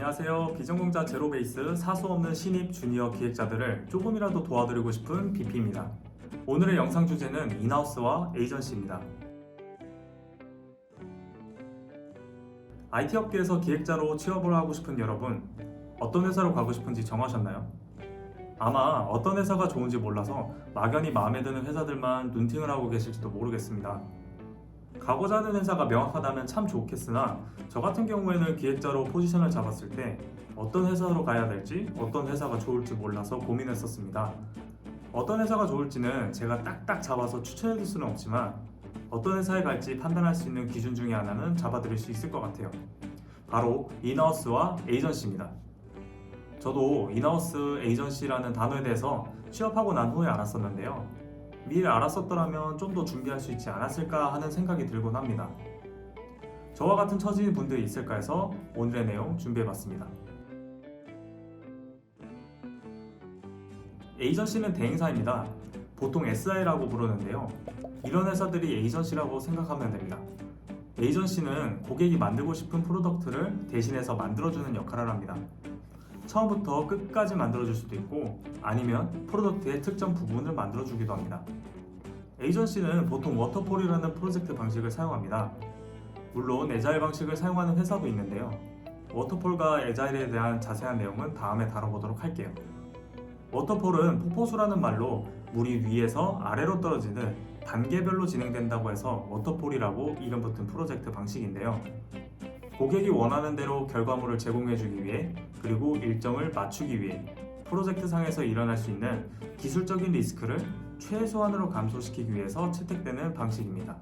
안녕하세요. 비전공자 제로베이스 사수 없는 신입 주니어 기획자들을 조금이라도 도와드리고 싶은 BP입니다. 오늘의 영상 주제는 인하우스와 에이전시입니다. IT 업계에서 기획자로 취업을 하고 싶은 여러분, 어떤 회사로 가고 싶은지 정하셨나요? 아마 어떤 회사가 좋은지 몰라서 막연히 마음에 드는 회사들만 눈팅을 하고 계실지도 모르겠습니다. 가고자 하는 회사가 명확하다면 참 좋겠으나 저 같은 경우에는 기획자로 포지션을 잡았을 때 어떤 회사로 가야 될지 어떤 회사가 좋을지 몰라서 고민했었습니다. 어떤 회사가 좋을지는 제가 딱딱 잡아서 추천해줄 수는 없지만 어떤 회사에 갈지 판단할 수 있는 기준 중에 하나는 잡아드릴 수 있을 것 같아요. 바로 인하우스와 에이전시입니다. 저도 인하우스 에이전시라는 단어에 대해서 취업하고 난 후에 알았었는데요. 미리 알았었더라면 좀 더 준비할 수 있지 않았을까 하는 생각이 들곤 합니다. 저와 같은 처지인 분들이 있을까 해서 오늘의 내용 준비해봤습니다. 에이전시는 대행사입니다. 보통 SI라고 부르는데요. 이런 회사들이 에이전시라고 생각하면 됩니다. 에이전시는 고객이 만들고 싶은 프로덕트를 대신해서 만들어주는 역할을 합니다. 처음부터 끝까지 만들어줄 수도 있고 아니면 프로덕트의 특정 부분을 만들어주기도 합니다. 에이전시는 보통 워터폴이라는 프로젝트 방식을 사용합니다. 물론 애자일 방식을 사용하는 회사도 있는데요. 워터폴과 애자일에 대한 자세한 내용은 다음에 다뤄보도록 할게요. 워터폴은 폭포수라는 말로 물이 위에서 아래로 떨어지는 단계별로 진행된다고 해서 워터폴이라고 이름 붙은 프로젝트 방식인데요. 고객이 원하는 대로 결과물을 제공해주기 위해 그리고 일정을 맞추기 위해 프로젝트 상에서 일어날 수 있는 기술적인 리스크를 최소한으로 감소시키기 위해서 채택되는 방식입니다.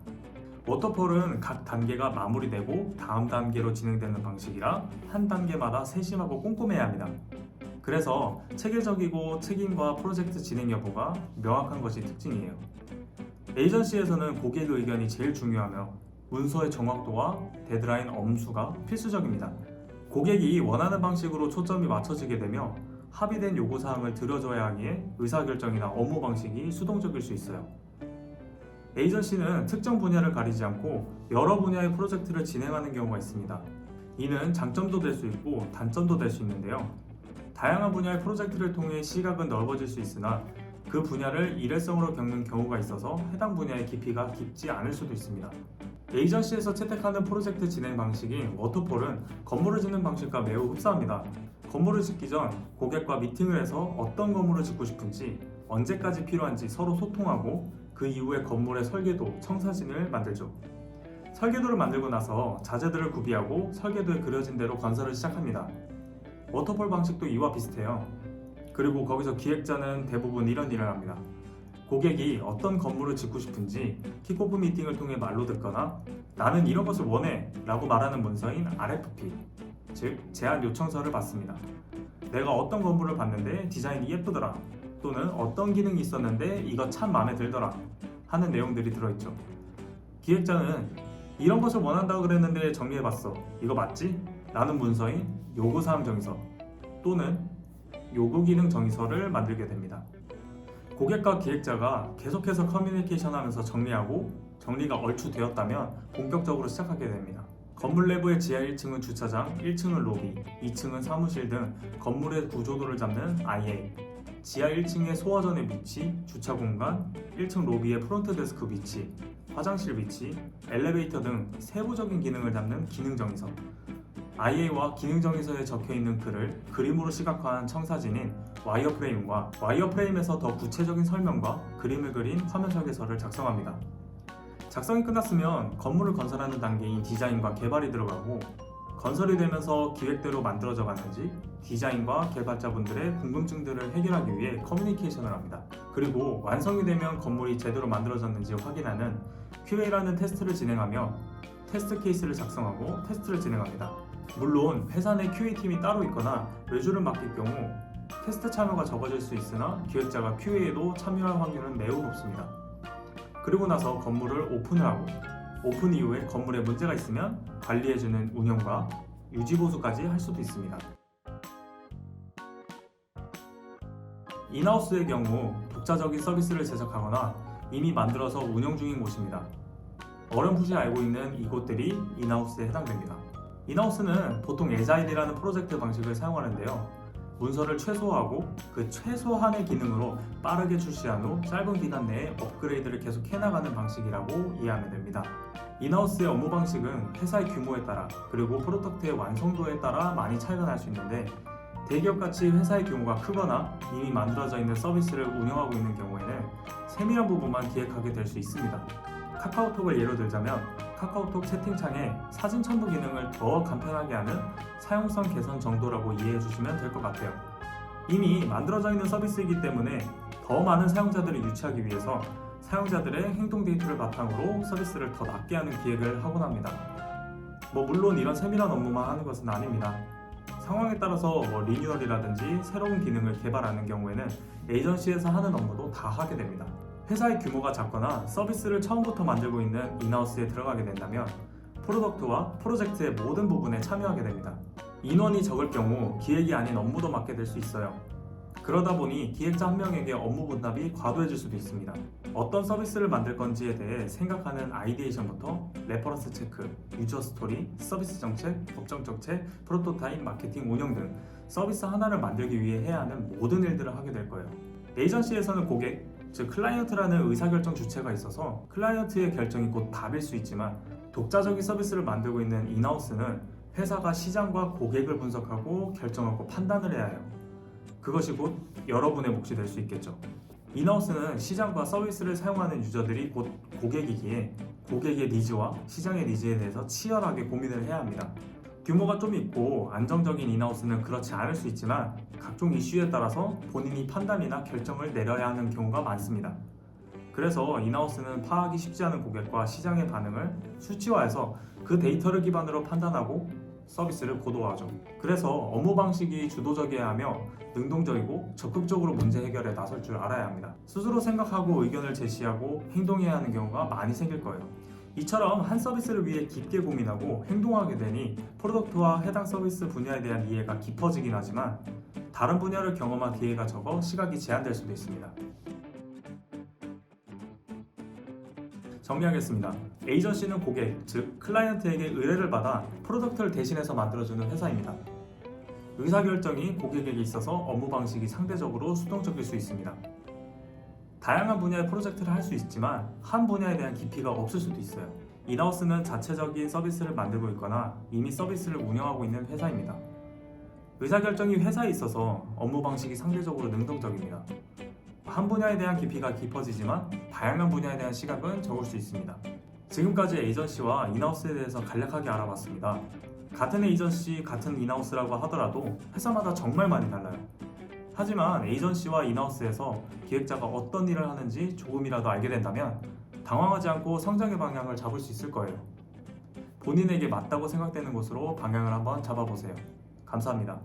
워터폴은 각 단계가 마무리되고 다음 단계로 진행되는 방식이라 한 단계마다 세심하고 꼼꼼해야 합니다. 그래서 체계적이고 책임과 프로젝트 진행 여부가 명확한 것이 특징이에요. 에이전시에서는 고객 의견이 제일 중요하며 문서의 정확도와 데드라인 엄수가 필수적입니다. 고객이 원하는 방식으로 초점이 맞춰지게 되며 합의된 요구사항을 들여줘야 하기에 의사결정이나 업무 방식이 수동적일 수 있어요. 에이전시는 특정 분야를 가리지 않고 여러 분야의 프로젝트를 진행하는 경우가 있습니다. 이는 장점도 될 수 있고 단점도 될 수 있는데요. 다양한 분야의 프로젝트를 통해 시각은 넓어질 수 있으나 그 분야를 일회성으로 겪는 경우가 있어서 해당 분야의 깊이가 깊지 않을 수도 있습니다. 에이전시에서 채택하는 프로젝트 진행 방식인 워터폴은 건물을 짓는 방식과 매우 흡사합니다. 건물을 짓기 전 고객과 미팅을 해서 어떤 건물을 짓고 싶은지, 언제까지 필요한지 서로 소통하고 그 이후에 건물의 설계도, 청사진을 만들죠. 설계도를 만들고 나서 자재들을 구비하고 설계도에 그려진 대로 건설을 시작합니다. 워터폴 방식도 이와 비슷해요. 그리고 거기서 기획자는 대부분 이런 일을 합니다. 고객이 어떤 건물을 짓고 싶은지 킥오프 미팅을 통해 말로 듣거나 나는 이런 것을 원해 라고 말하는 문서인 RFP, 즉 제안 요청서를 받습니다. 내가 어떤 건물을 봤는데 디자인이 예쁘더라 또는 어떤 기능이 있었는데 이거 참 마음에 들더라 하는 내용들이 들어있죠. 기획자는 이런 것을 원한다고 그랬는데 정리해봤어. 이거 맞지? 라는 문서인 요구사항 정의서 또는 요구기능 정의서를 만들게 됩니다. 고객과 기획자가 계속해서 커뮤니케이션하면서 정리하고 정리가 얼추 되었다면 본격적으로 시작하게 됩니다. 건물 내부의 지하 1층은 주차장, 1층은 로비, 2층은 사무실 등 건물의 구조도를 잡는 IA, 지하 1층의 소화전의 위치, 주차 공간, 1층 로비의 프론트 데스크 위치, 화장실 위치, 엘리베이터 등 세부적인 기능을 담는 기능 정의서, IA와 기능 정의서에 적혀있는 글을 그림으로 시각화한 청사진인 와이어프레임과 와이어프레임에서 더 구체적인 설명과 그림을 그린 화면 설계서를 작성합니다. 작성이 끝났으면 건물을 건설하는 단계인 디자인과 개발이 들어가고 건설이 되면서 기획대로 만들어져 갔는지 디자인과 개발자분들의 궁금증들을 해결하기 위해 커뮤니케이션을 합니다. 그리고 완성이 되면 건물이 제대로 만들어졌는지 확인하는 QA라는 테스트를 진행하며 테스트 케이스를 작성하고 테스트를 진행합니다. 물론 회사 내 QA팀이 따로 있거나 외주를 맡길 경우 테스트 참여가 적어질 수 있으나 기획자가 QA에도 참여할 확률은 매우 높습니다. 그리고 나서 건물을 오픈을 하고 오픈 이후에 건물에 문제가 있으면 관리해주는 운영과 유지보수까지 할 수도 있습니다. 인하우스의 경우 독자적인 서비스를 제작하거나 이미 만들어서 운영 중인 곳입니다. 어렴풋이 알고 있는 이곳들이 인하우스에 해당됩니다. 인하우스는 보통 에자일이라는 프로젝트 방식을 사용하는데요. 문서를 최소화하고 그 최소한의 기능으로 빠르게 출시한 후 짧은 기간 내에 업그레이드를 계속 해나가는 방식이라고 이해하면 됩니다. 인하우스의 업무 방식은 회사의 규모에 따라 그리고 프로덕트의 완성도에 따라 많이 차이가 날 수 있는데, 대기업같이 회사의 규모가 크거나 이미 만들어져 있는 서비스를 운영하고 있는 경우에는 세밀한 부분만 기획하게 될 수 있습니다. 카카오톡을 예로 들자면 카카오톡 채팅창에 사진 첨부 기능을 더 간편하게 하는 사용성 개선 정도라고 이해해 주시면 될 것 같아요. 이미 만들어져 있는 서비스이기 때문에 더 많은 사용자들을 유치하기 위해서 사용자들의 행동 데이터를 바탕으로 서비스를 더 낫게 하는 기획을 하곤 합니다. 물론 이런 세밀한 업무만 하는 것은 아닙니다. 상황에 따라서 리뉴얼이라든지 새로운 기능을 개발하는 경우에는 에이전시에서 하는 업무도 다 하게 됩니다. 회사의 규모가 작거나 서비스를 처음부터 만들고 있는 인하우스에 들어가게 된다면 프로덕트와 프로젝트의 모든 부분에 참여하게 됩니다. 인원이 적을 경우 기획이 아닌 업무도 맡게 될 수 있어요. 그러다 보니 기획자 한 명에게 업무 분담이 과도해질 수도 있습니다. 어떤 서비스를 만들 건지에 대해 생각하는 아이디에이션부터 레퍼런스 체크, 유저 스토리, 서비스 정책, 법정 정책, 프로토타입, 마케팅, 운영 등 서비스 하나를 만들기 위해 해야 하는 모든 일들을 하게 될 거예요. 에이전시에서는 고객, 즉 클라이언트라는 의사결정 주체가 있어서 클라이언트의 결정이 곧 답일 수 있지만, 독자적인 서비스를 만들고 있는 인하우스는 회사가 시장과 고객을 분석하고 결정하고 판단을 해야 해요. 그것이 곧 여러분의 몫이 될 수 있겠죠. 인하우스는 시장과 서비스를 사용하는 유저들이 곧 고객이기에 고객의 니즈와 시장의 니즈에 대해서 치열하게 고민을 해야 합니다. 규모가 좀 있고 안정적인 인하우스는 그렇지 않을 수 있지만 각종 이슈에 따라서 본인이 판단이나 결정을 내려야 하는 경우가 많습니다. 그래서 인하우스는 파악이 쉽지 않은 고객과 시장의 반응을 수치화해서 그 데이터를 기반으로 판단하고 서비스를 고도화하죠. 그래서 업무 방식이 주도적이어야 하며 능동적이고 적극적으로 문제 해결에 나설 줄 알아야 합니다. 스스로 생각하고 의견을 제시하고 행동해야 하는 경우가 많이 생길 거예요. 이처럼 한 서비스를 위해 깊게 고민하고 행동하게 되니 프로덕트와 해당 서비스 분야에 대한 이해가 깊어지긴 하지만 다른 분야를 경험한 기회가 적어 시각이 제한될 수도 있습니다. 정리하겠습니다. 에이전시는 고객, 즉 클라이언트에게 의뢰를 받아 프로덕트를 대신해서 만들어주는 회사입니다. 의사결정이 고객에게 있어서 업무 방식이 상대적으로 수동적일 수 있습니다. 다양한 분야의 프로젝트를 할 수 있지만 한 분야에 대한 깊이가 없을 수도 있어요. 인하우스는 자체적인 서비스를 만들고 있거나 이미 서비스를 운영하고 있는 회사입니다. 의사결정이 회사에 있어서 업무 방식이 상대적으로 능동적입니다. 한 분야에 대한 깊이가 깊어지지만 다양한 분야에 대한 시각은 적을 수 있습니다. 지금까지 에이전시와 인하우스에 대해서 간략하게 알아봤습니다. 같은 에이전시, 같은 인하우스라고 하더라도 회사마다 정말 많이 달라요. 하지만 에이전시와 인하우스에서 기획자가 어떤 일을 하는지 조금이라도 알게 된다면 당황하지 않고 성장의 방향을 잡을 수 있을 거예요. 본인에게 맞다고 생각되는 곳으로 방향을 한번 잡아보세요. 감사합니다.